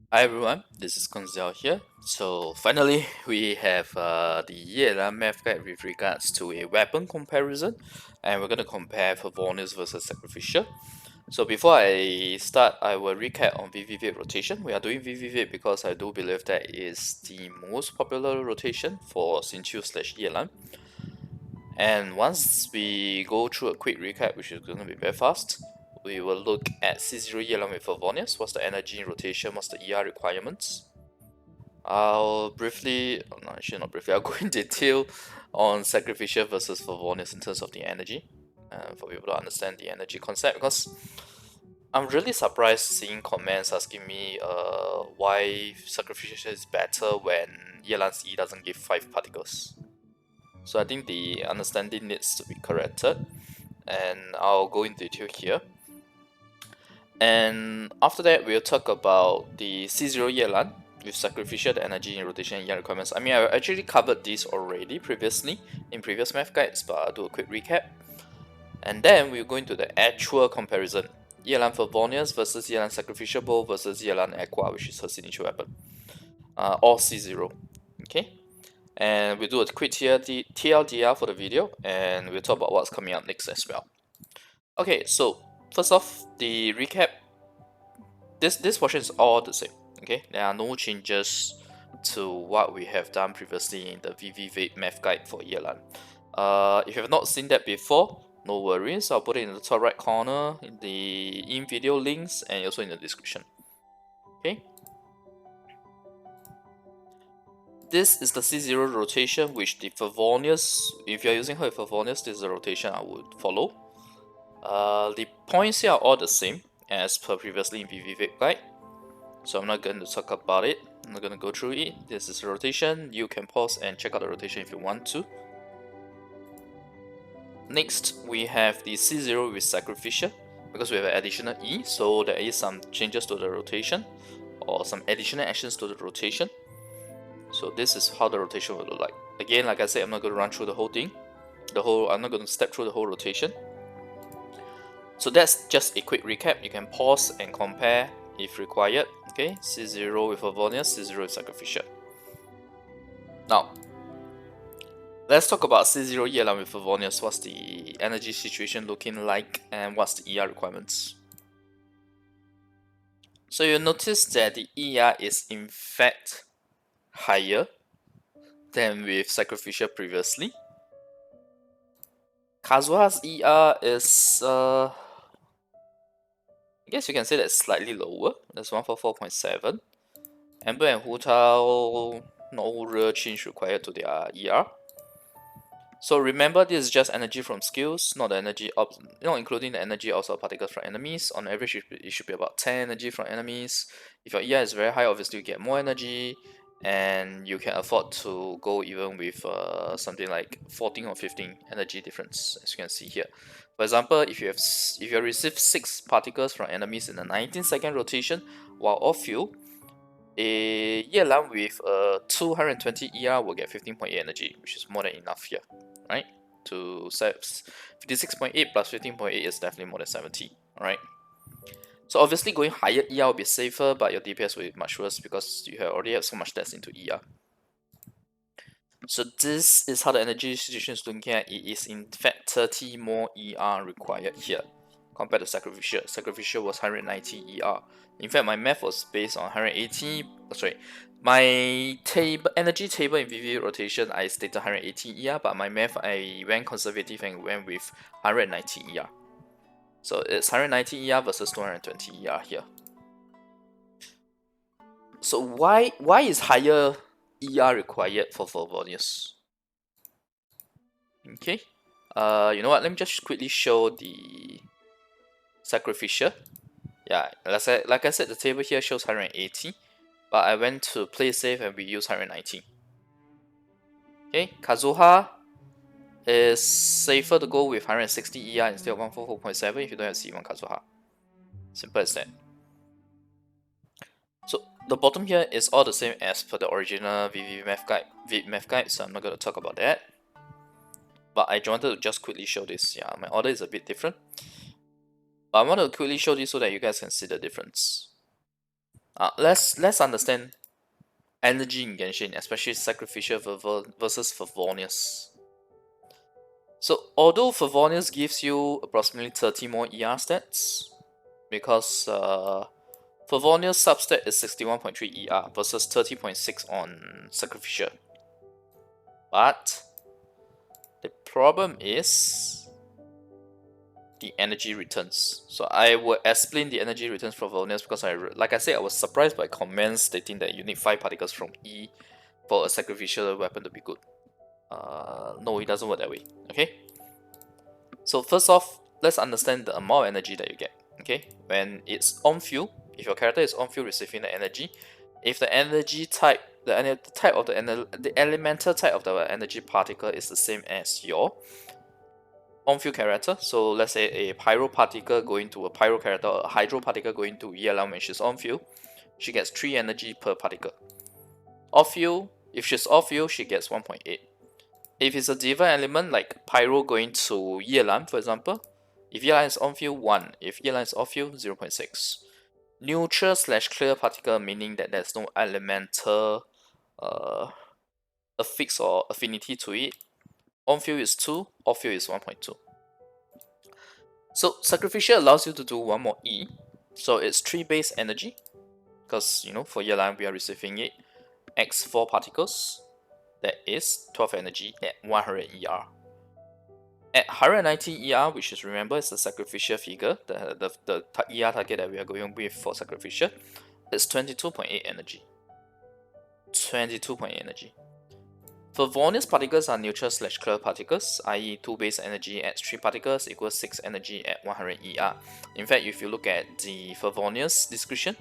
Hi everyone, this is Koinzell here. So finally we have the Yelan Math guide with regards to a weapon comparison, and we're going to compare Favonius versus Sacrificial. So before I start, I will recap on VV rotation. We are doing VV because I do believe that is the most popular rotation for Xinqiu slash Yelan. And once we go through a quick recap, which is going to be very fast, we will look at C0 Yelan with Favonius. What's the energy in rotation? What's the ER requirements? I'll briefly, no, actually not briefly, I'll go in detail on Sacrificial versus Favonius in terms of the energy, for people to understand the energy concept, because I'm really surprised seeing comments asking me why Sacrificial is better when Yelan's E doesn't give 5 particles. So I think the understanding needs to be corrected, and I'll go in detail here. And after that, we'll talk about the C0 Yelan with Sacrificial, the energy and rotation and requirements. I mean, I actually covered this already previously in previous math guides, but I'll do a quick recap. And then we'll go into the actual comparison. Yelan Favonius versus Yelan Sacrificial Bow versus Yelan Aqua, which is her signature weapon. All C0. Okay? And we'll do a quick TLDR for the video, and we'll talk about what's coming up next as well. Okay, so first off, the recap. This portion is all the same. Okay, there are no changes to what we have done previously in the VV Vape math guide for Yelan. If you have not seen that before, no worries. I'll put it in the top right corner in the in-video links and also in the description. Okay. This is the C0 rotation, which the Favonius, if you're using her with Favonius, this is the rotation I would follow. The points here are all the same as per previously in VV Vape guide. So I'm not going to talk about it. I'm not going to go through it. This is rotation. You can pause and check out the rotation if you want to. Next, we have the C0 with Sacrificial, because we have an additional E, so there is some changes to the rotation, or some additional actions to the rotation. So this is how the rotation will look like. Again, like I said, I'm not going to run through the whole thing. I'm not going to step through the whole rotation. So that's just a quick recap. You can pause and compare if required. Okay, C0 with Favonius, C0 with Sacrificial. Now, let's talk about C0 Yelan with Favonius. What's the energy situation looking like, and what's the ER requirements? So you'll notice that the ER is in fact higher than with Sacrificial previously. Kazuha's ER is, I guess you can say that's slightly lower. That's 144.7. Amber and Hu Tao, no real change required to their ER. So remember, this is just energy from skills, not the energy not including the energy also particles from enemies. On average, it should be about 10 energy from enemies. If your ER is very high, obviously you get more energy, and you can afford to go even with something like 14 or 15 energy difference, as you can see here. For example, if you receive 6 particles from enemies in a 19-second rotation while off field, a Yelan with a 220 ER will get 15.8 energy, which is more than enough here, right? To set 56.8 plus 15.8 is definitely more than 70, alright? So obviously going higher ER will be safer, but your DPS will be much worse because you already have so much stats into ER. So this is how the energy situation is looking at. It is in fact 30 more ER required here compared to Sacrificial. Sacrificial was 190 ER. In fact, my math was based on 180. Sorry, my energy table in VV rotation, I stated 180 ER, but my math, I went conservative and went with 190 ER. So it's 190 ER versus 220 ER here. So why is higher ER required for Favonius? Okay, you know what? Let me just quickly show the Sacrificial. Yeah, like I said, the table here shows 180, but I went to play safe and we use 190. Okay, Kazuha is safer to go with 160 ER instead of 144.7 if you don't have C1 Kazuha. Simple as that. So the bottom here is all the same as per the original VV math guide, so I'm not going to talk about that. But I wanted to just quickly show this. Yeah, my order is a bit different. But I want to quickly show this so that you guys can see the difference. Let's understand energy in Genshin, especially Sacrificial versus Favonius. So although Favonius gives you approximately 30 more ER stats, because Favonius substat is 61.3 ER versus 30.6 on Sacrificial. But the problem is the energy returns. So I will explain the energy returns for Favonius because like I said, I was surprised by comments stating that you need 5 particles from E for a Sacrificial weapon to be good. No, it doesn't work that way. Okay. So first off, let's understand the amount of energy that you get. Okay, when it's on field, if your character is on field receiving the energy, if the energy type, the type of the elemental type of the energy particle is the same as your on field character. So let's say a pyro particle going to a pyro character, or a hydro particle going to Yelan when she's on field, she gets 3 energy per particle. Off field, if she's off field, she gets 1.8. If it's a divine element like Pyro going to Yelan, for example, if Yelan is on field, 1. If Yelan is off field, 0.6. Neutral / clear particle, meaning that there's no elemental affix or affinity to it. On field is 2, off field is 1.2. So Sacrificial allows you to do one more E. So it's 3 base energy, because for Yelan we are receiving it x 4 particles. That is 12 energy at 100 ER. At 190 ER, which is, remember, is the Sacrificial figure, the ER target that we are going with for Sacrificial, is 22.8 energy. 22.8 energy. Favonius particles are neutral / clear particles, i.e. 2 base energy at 3 particles equals 6 energy at 100 ER. In fact, if you look at the Favonius description,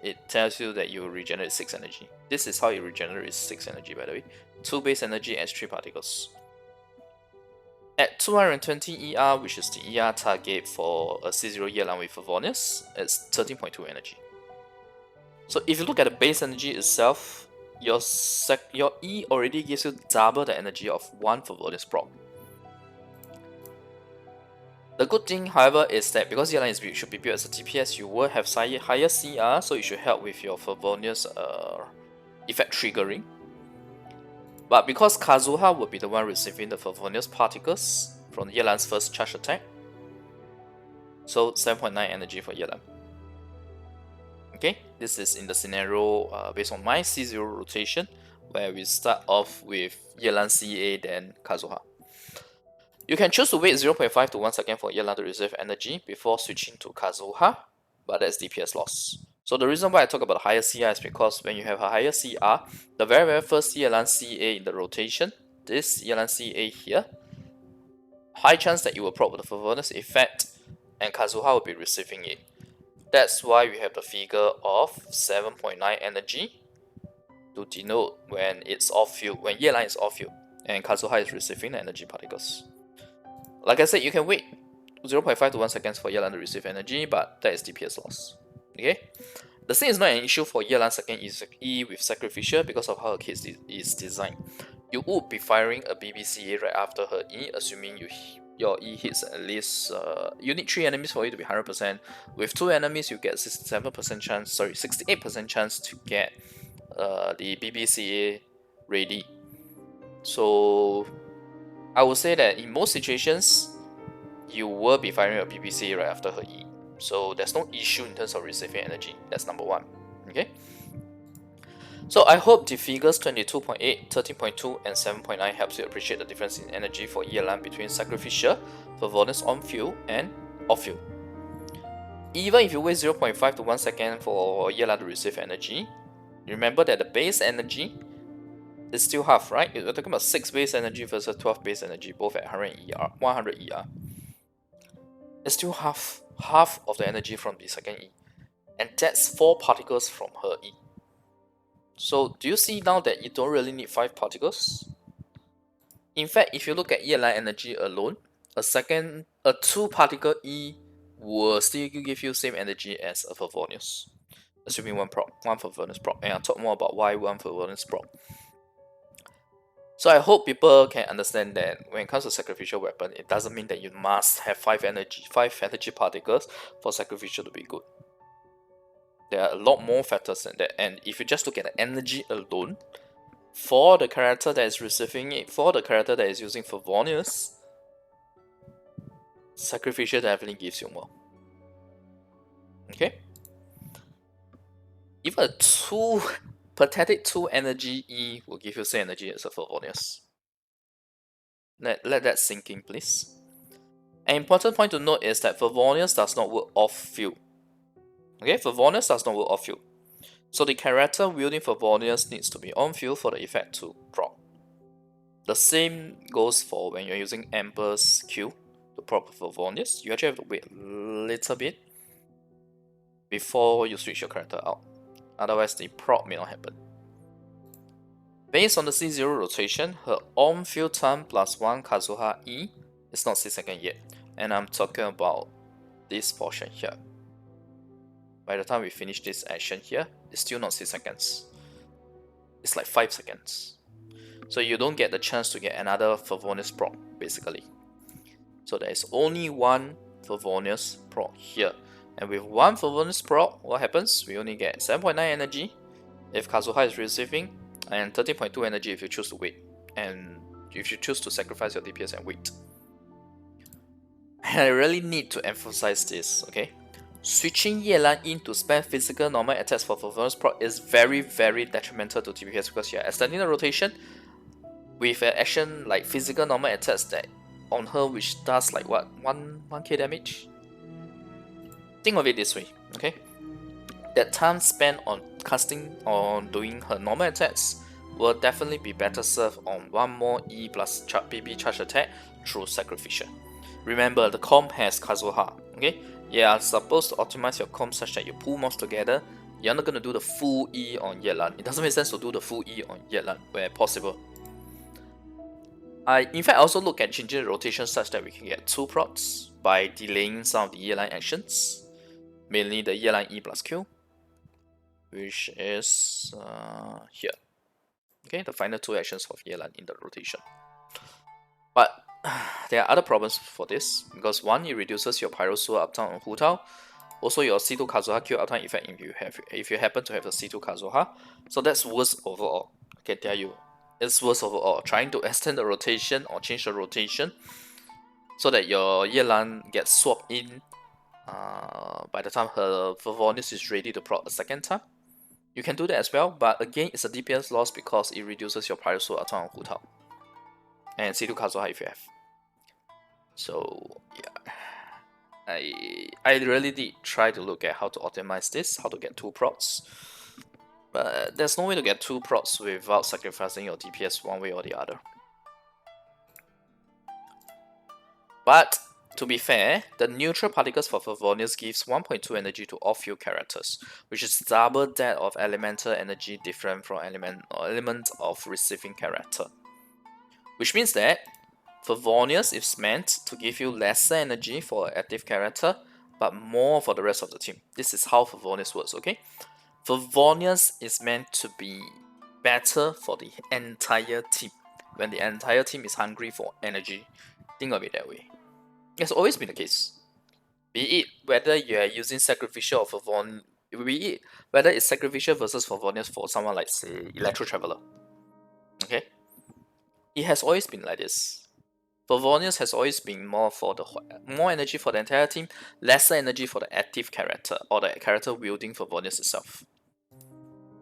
it tells you that you regenerate 6 energy. This is how it regenerates 6 energy, by the way. 2 base energy as 3 particles. At 220 ER, which is the ER target for a C0 Yelan with Favonius, it's 13.2 energy. So if you look at the base energy itself, your E already gives you double the energy of one Favonius prop. The good thing, however, is that because Yelan should be built as a DPS, you will have higher CR, so it should help with your Favonius effect triggering. But because Kazuha will be the one receiving the Favonius particles from Yelan's first charge attack, so 7.9 energy for Yelan. Okay, this is in the scenario based on my C0 rotation, where we start off with Yelan CA, then Kazuha. You can choose to wait 0.5 to 1 second for Yelan to receive energy before switching to Kazuha, but that's DPS loss. So the reason why I talk about higher CR is because when you have a higher CR, the very first Yelan CA in the rotation, this Yelan CA here, high chance that you will proc with the Favonius effect and Kazuha will be receiving it. That's why we have the figure of 7.9 energy to denote when it's off field, when Yelan is off field and Kazuha is receiving the energy particles. Like I said, you can wait 0.5 to 1 seconds for Yelan to receive energy, but that is DPS loss. Okay? The same is not an issue for Yelan second E with Sacrificial because of how her kit is designed. You would be firing a BBCA right after her E, assuming your E hits at least, you need 3 enemies for it to be 100%. With 2 enemies, you get 67% chance, 68% chance to get the BBCA ready. So I would say that in most situations, you will be firing a BBCA right after her E. So there's no issue in terms of receiving energy. That's number 1. Okay. So I hope the figures 22.8, 13.2, and 7.9 helps you appreciate the difference in energy for Yelan between Sacrificial, Favonius on field, and off field. Even if you wait 0.5 to 1 second for Yelan to receive energy, remember that the base energy is still half, right? We're talking about 6 base energy versus 12 base energy, both at 100 ER. It's still half of the energy from the second E, and that's 4 particles from her E. So do you see now that you don't really need 5 particles? In fact, if you look at Yelan energy alone, a 2 particle E will still give you same energy as a Favonius, assuming one Favonius prop, and I'll talk more about why one Favonius prop. So I hope people can understand that when it comes to Sacrificial weapon, it doesn't mean that you must have 5 energy particles for Sacrificial to be good. There are a lot more factors than that, and if you just look at the energy alone, for the character that is receiving it, for the character that is using Favonius, Sacrificial definitely gives you more. Okay? Even a 2 pathetic 2 energy E will give you same energy as a Favonius. Let that sink in, please. An important point to note is that Favonius does not work off field. Okay, Favonius does not work off field. So the character wielding Favonius needs to be on field for the effect to proc. The same goes for when you're using Amber's Q to proc Favonius. You actually have to wait a little bit before you switch your character out. Otherwise, the proc may not happen. Based on the C0 rotation, her on-field time plus 1 Kazuha E is not 6 seconds yet, and I'm talking about this portion here. By the time we finish this action here, it's still not 6 seconds. It's like 5 seconds. So you don't get the chance to get another Favonius proc, basically. So there is only one Favonius proc here. And with one Favonius proc, what happens? We only get 7.9 energy if Kazuha is receiving, and 13.2 energy if you choose to wait. And if you choose to sacrifice your DPS and wait. And I really need to emphasize this, okay? Switching Yelan in to spam physical normal attacks for Favonius proc is very, very detrimental to DPS because you're extending the rotation with an action like physical normal attacks that on her which does like what, 1k damage? Think of it this way, okay? That time spent on casting, on doing her normal attacks will definitely be better served on one more E plus PP charge attack through Sacrificial. Remember, the comp has Kazuha, okay? You are supposed to optimize your comp such that you pull mobs together. You're not going to do the full E on Yelan. It doesn't make sense to do the full E on Yelan where possible. In fact, I also look at changing the rotation such that we can get 2 procs by delaying some of the Yelan actions, mainly the Yelan E plus Q, which is here. Okay, the final 2 actions of Yelan in the rotation. But there are other problems for this, because one, it reduces your Pyro Sewer uptime on Hu Tao. Also, your C2 Kazuha Q uptime effect if you happen to have the C2 Kazuha. So that's worse overall. I can tell you, it's worse overall. Trying to extend the rotation or change the rotation so that your Yelan gets swapped in by the time her Favonius is ready to proc a second time. You can do that as well, but again, it's a DPS loss because it reduces your Pyro Sewer uptime on Hu Tao. And C2 Kazuha if you have. So yeah, I really did try to look at how to optimize this, how to get 2 procs. But there's no way to get 2 procs without sacrificing your DPS one way or the other. But to be fair, the neutral particles for Favonius gives 1.2 energy to off-field characters, which is double that of elemental energy different from element of receiving character. Which means that Favonius is meant to give you lesser energy for an active character, but more for the rest of the team. This is how Favonius works, okay? Favonius is meant to be better for the entire team, when the entire team is hungry for energy. Think of it that way. It's always been the case. Be it whether you are using Sacrificial or Favonius, be it whether it's Sacrificial versus Favonius for someone like, say, Electro Traveler. Okay? It has always been like this. Favonius has always been more energy for the entire team, lesser energy for the active character or the character wielding Favonius itself,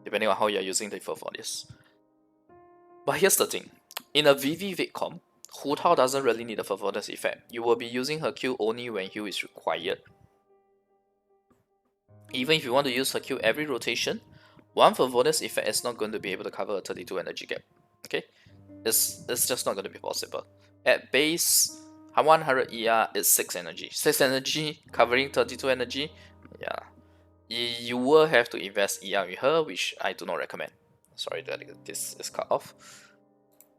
depending on how you are using the Favonius. But here's the thing: in a VV Vape comp, Hu Tao doesn't really need a Favonius effect. You will be using her Q only when heal is required. Even if you want to use her Q every rotation, one Favonius effect is not going to be able to cover a 32 energy gap. Okay, it's just not going to be possible. At base 100 ER is 6 energy. 6 energy covering 32 energy. Yeah, you will have to invest ER with her, which I do not recommend. Sorry that this is cut off.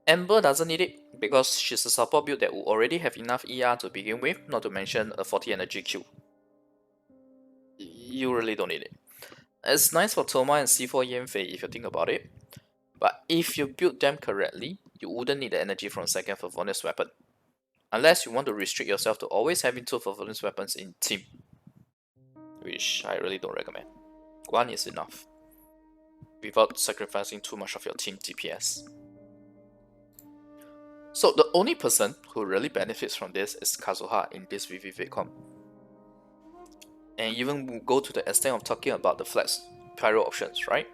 Amber doesn't need it because she's a support build that will already have enough ER to begin with, not to mention a 40 energy Q. You really don't need it. It's nice for Toma and C4 Yanfei if you think about it, but if you build them correctly, you wouldn't need the energy from second Favonius weapon, unless you want to restrict yourself to always having 2 Favonius weapons in team, which I really don't recommend. 1 is enough, without sacrificing too much of your team DPS. So the only person who really benefits from this is Kazuha in this VV comp. And even we'll go to the extent of talking about the flex pyro options, right?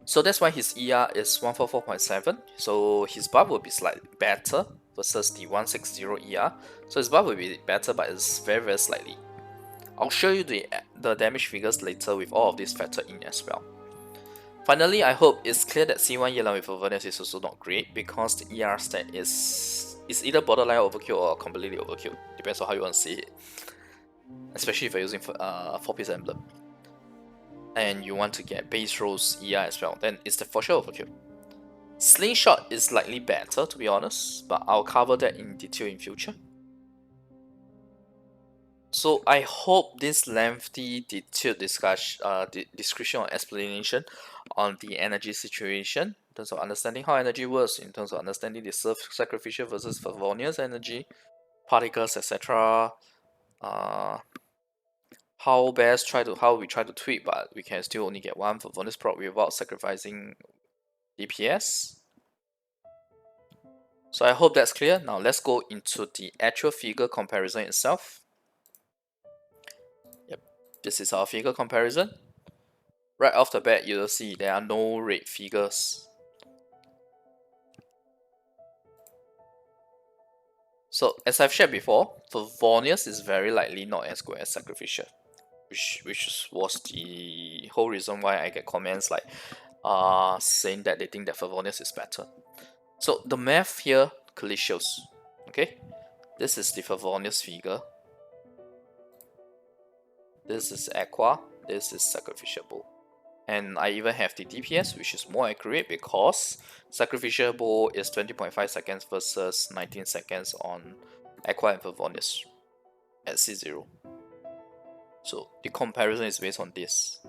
So that's why his ER is 144.7, so his buff will be slightly better versus the 160 ER. So his buff will be better, but it's very, very slightly. I'll show you the damage figures later with all of this factored in as well. Finally, I hope it's clear that C1 Yelan with Favonius is also not great, because the ER stat is either borderline overkill or completely overkill, depends on how you want to see it. Especially if you're using 4-piece emblem and you want to get base rolls ER as well, then it's the for sure overkill. Slingshot is slightly better, to be honest, but I'll cover that in detail in future. So I hope this lengthy, detailed description or explanation on the energy situation, in terms of understanding how energy works, in terms of understanding the sacrificial versus Favonius energy, particles, etc. How we try to tweak, but we can still only get one Favonius proc without sacrificing DPS. So I hope that's clear. Now let's go into the actual figure comparison itself. Yep, this is our figure comparison. Right off the bat, you'll see there are no red figures. So as I've shared before, Favonius is very likely not as good as Sacrificial, which was the whole reason why I get comments like saying that they think that Favonius is better. So the math here clearly shows, okay, this is the Favonius figure, this is Aqua, this is Sacrificial Bow. And I even have the DPS, which is more accurate because Sacrificial Bow is 20.5 seconds versus 19 seconds on Aqua and Favonius at C0. So the comparison is based on this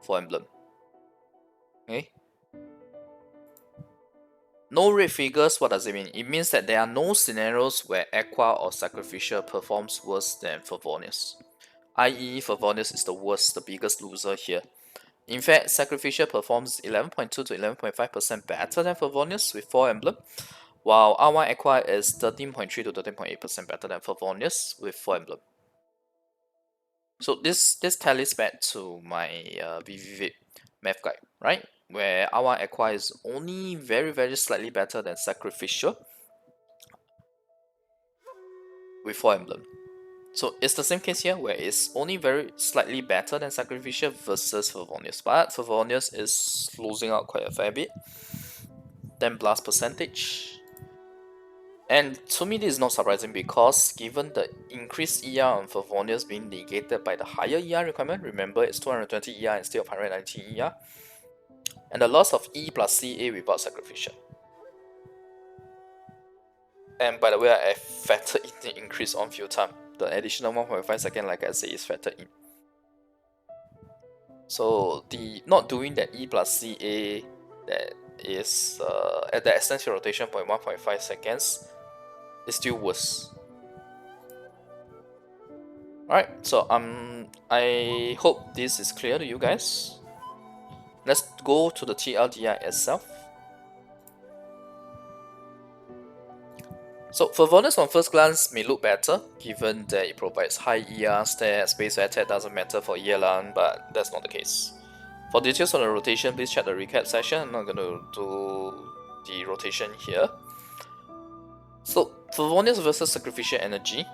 for emblem. Okay. No red figures, what does it mean? It means that there are no scenarios where Aqua or Sacrificial performs worse than Favonius. i.e. Favonius is the worst, the biggest loser here. In fact, Sacrificial performs 11.2 to 11.5% better than Favonius with 4 emblem, while R1 Aqua is 13.3 to 13.8% better than Favonius with 4 emblem. So this tallies back to my Vape math guide, right? Where R1 Aqua is only very, very slightly better than Sacrificial with 4 emblem. So it's the same case here, where it's only very slightly better than Sacrificial versus Favonius, but Favonius is losing out quite a fair bit. 10 plus percentage. And to me this is not surprising, because given the increased ER on Favonius being negated by the higher ER requirement, remember it's 220 ER instead of 119 ER, and the loss of E plus CA without Sacrificial. And by the way, I factored in the increase on field time. The additional 1.5 seconds, like I say, is factored in. So the not doing that E plus CA that is at the extension rotation point 1.5 seconds is still worse. Alright, so I hope this is clear to you guys. Let's go to the TLDR itself. So Favonius on first glance may look better, given that it provides high ER stats, space attack doesn't matter for Yelan, but that's not the case. For details on the rotation, please check the recap session. I'm not going to do the rotation here. So Favonius versus Sacrificial energy,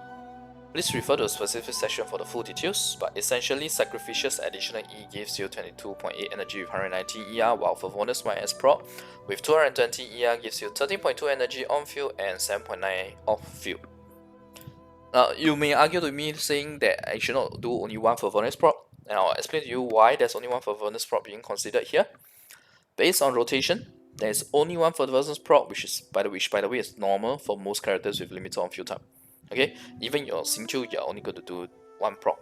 please refer to a specific session for the full details, but essentially Sacrificial's additional E gives you 22.8 energy with 119 ER, while Favonius minus proc with 220 ER gives you 13.2 energy on field and 7.9 off field. Now you may argue to me saying that I should not do only one Favonius proc, and I'll explain to you why there's only one Favonius proc being considered here. Based on rotation, there is only one Favonius proc, which by the way is normal for most characters with limited on field time. Okay, even your Xingqiu, you're only going to do one proc.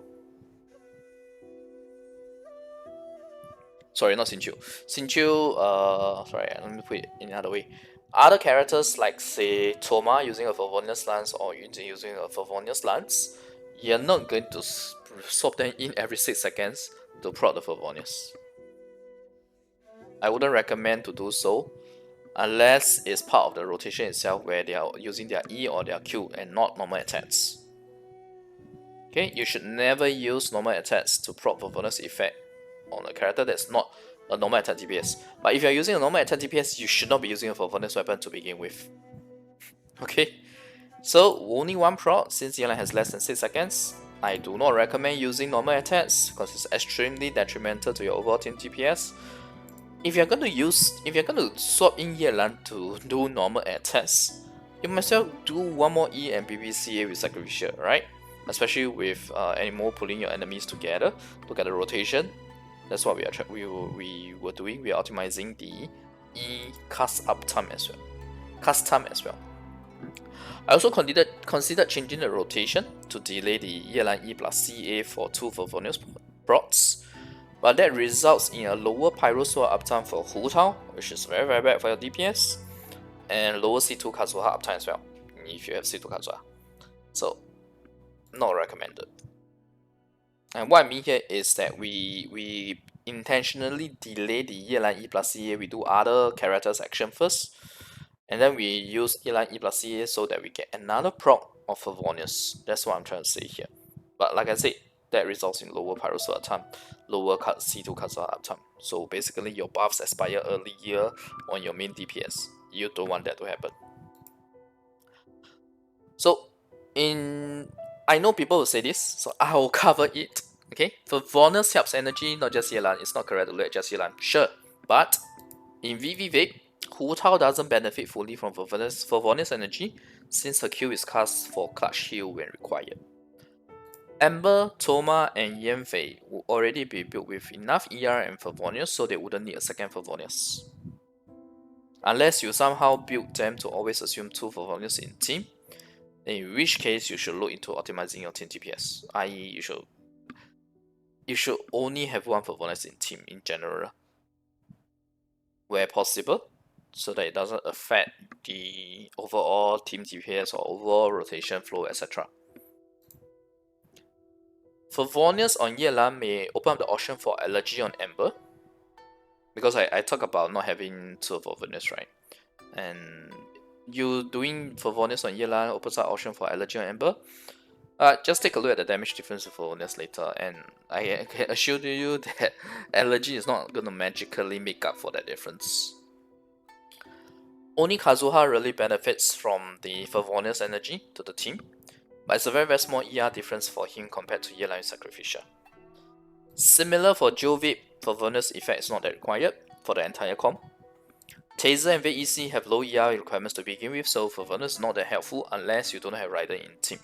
Sorry, not Xingqiu. Xingqiu, sorry, let me put it in another way. Other characters like, say, Toma using a Favonius lance or using a Favonius lance, you're not going to swap them in every 6 seconds to prod the Favonius. I wouldn't recommend to do so unless it's part of the rotation itself where they are using their E or their Q and not normal attacks. Okay, you should never use normal attacks to prod Favonius effect on a character that's not a normal attack DPS. But if you're using a normal attack DPS, you should not be using a Favonius weapon to begin with. Okay, so only one prod since Yelan has less than 6 seconds. I do not recommend using normal attacks because it's extremely detrimental to your overall team DPS. If you're going to swap in Yelan to do normal attacks, you might as well do one more E and VapeEC with Sacrificial, right? Especially with Animal pulling your enemies together to get a rotation. That's what we were doing. We are optimizing the E cast up time as well. I also considered changing the rotation to delay the Yelan E plus CA for 2 Favonius procs, but that results in a lower Pyro Sword uptime for Hu Tao, which is very bad for your DPS, and lower C2 Kazuha uptime as well, if you have C2 Kazuha. So, not recommended. And what I mean here is that we intentionally delay the Yelan E plus CA, we do other characters action first, and then we use Yelan E plus CA so that we get another proc of Favonius. That's what I'm trying to say here. But like I said, that results in lower Pyro Sword uptime, lower C2 Kazuha uptime. So basically your buffs expire earlier on your main DPS. You don't want that to happen. So I know people will say this, so I will cover it. Okay, Favonius helps energy, not just Yelan. It's not correct to look at just Yelan, sure. But in Vape, Hu Tao doesn't benefit fully from Favonius energy since her Q is cast for clutch heal when required. Ember, Thoma, and Yanfei will already be built with enough ER and Favonius, so they wouldn't need a second Favonius. Unless you somehow build them to always assume 2 Favonius in team, in which case you should look into optimizing your team DPS, i.e. you should only have 1 Favonius in team in general, where possible, so that it doesn't affect the overall team DPS or overall rotation flow, etc. Favonius on Yelan may open up the option for allergy on Ember, because I talk about not having 2 Favonius, right? And you doing Favonius on Yelan opens up option for allergy on Ember. Just take a look at the damage difference of Favonius later, and I can assure you that allergy is not going to magically make up for that difference. Only Kazuha really benefits from the Favonius energy to the team, but it's a very small ER difference for him compared to Yelan Sacrificial. Similar for Vape, Favonius effect is not that required for the entire comp. Taser and VapeEC have low ER requirements to begin with, so Favonius is not that helpful unless you don't have Raiden in team.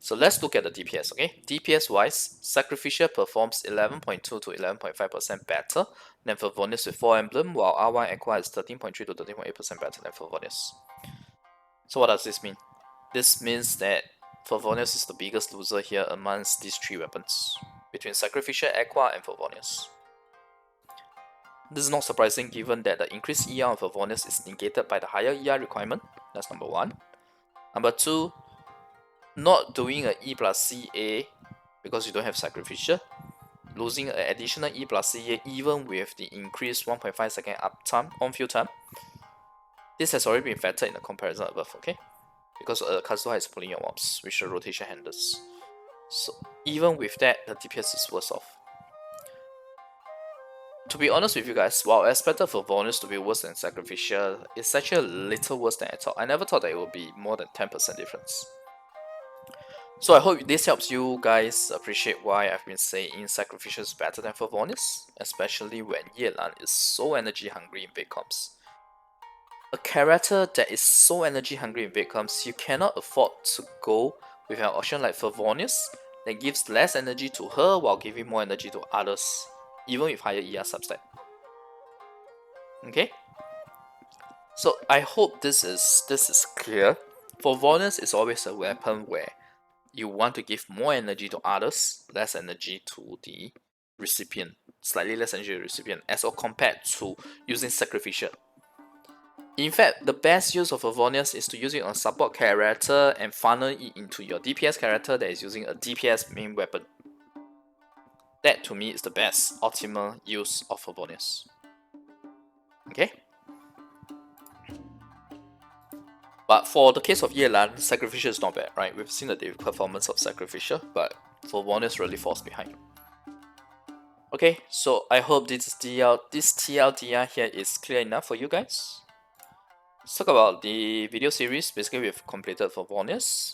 So let's look at the DPS, okay? DPS wise, Sacrificial performs 11.2 to 11.5% better than Favonius with 4 emblem, while R1 Aqua is 13.3 to 13.8% better than Favonius. So what does this mean? This means that Favonius is the biggest loser here amongst these 3 weapons, between Sacrificial, Aqua, and Favonius. This is not surprising given that the increased ER on Favonius is negated by the higher ER requirement. That's number 1. Number 2, not doing an E plus CA because you don't have Sacrificial, losing an additional E plus CA even with the increased 1.5 second uptime on field time. This has already been factored in the comparison above, okay? Because Kazuha is pulling your mobs, which the rotation handles. So even with that, the DPS is worse off. To be honest with you guys, while I expected Favonius to be worse than Sacrificial, it's actually a little worse than I thought. I never thought that it would be more than 10% difference. So I hope this helps you guys appreciate why I've been saying Sacrificial is better than Favonius, especially when Yelan is so energy hungry in Vape comps. A character that is so energy hungry in Vape comps, you cannot afford to go with an option like Favonius that gives less energy to her while giving more energy to others, even with higher ER substat. Okay? So I hope this is clear. Favonius is always a weapon where you want to give more energy to others, less energy to the recipient, slightly less energy to the recipient, as compared to using Sacrificial. In fact, the best use of Favonius is to use it on support character and funnel it into your DPS character that is using a DPS main weapon. That to me is the best optimal use of Favonius. Okay? But for the case of Yelan, Sacrificial is not bad, right? We've seen the performance of Sacrificial, but Favonius really falls behind. Okay, so I hope this TLDR here is clear enough for you guys. Let's talk about the video series. Basically, we've completed Favonius.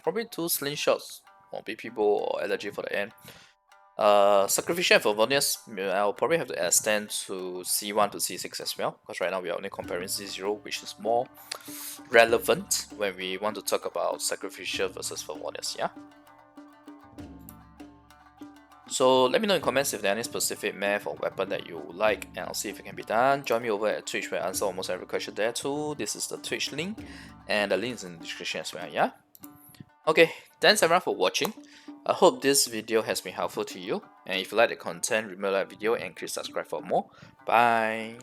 Probably 2 slingshots or BP bow or allergy for the end. Sacrificial and Favonius, I'll probably have to extend to C1 to C6 as well, because right now we are only comparing C0, which is more relevant when we want to talk about Sacrificial versus Favonius, yeah? So let me know in comments if there are any specific math or weapon that you like, and I'll see if it can be done. Join me over at Twitch where I answer almost every question there too. This is the Twitch link, and the link is in the description as well, yeah? Okay, thanks everyone for watching. I hope this video has been helpful to you, and if you like the content, remember to like the video and click subscribe for more. Bye!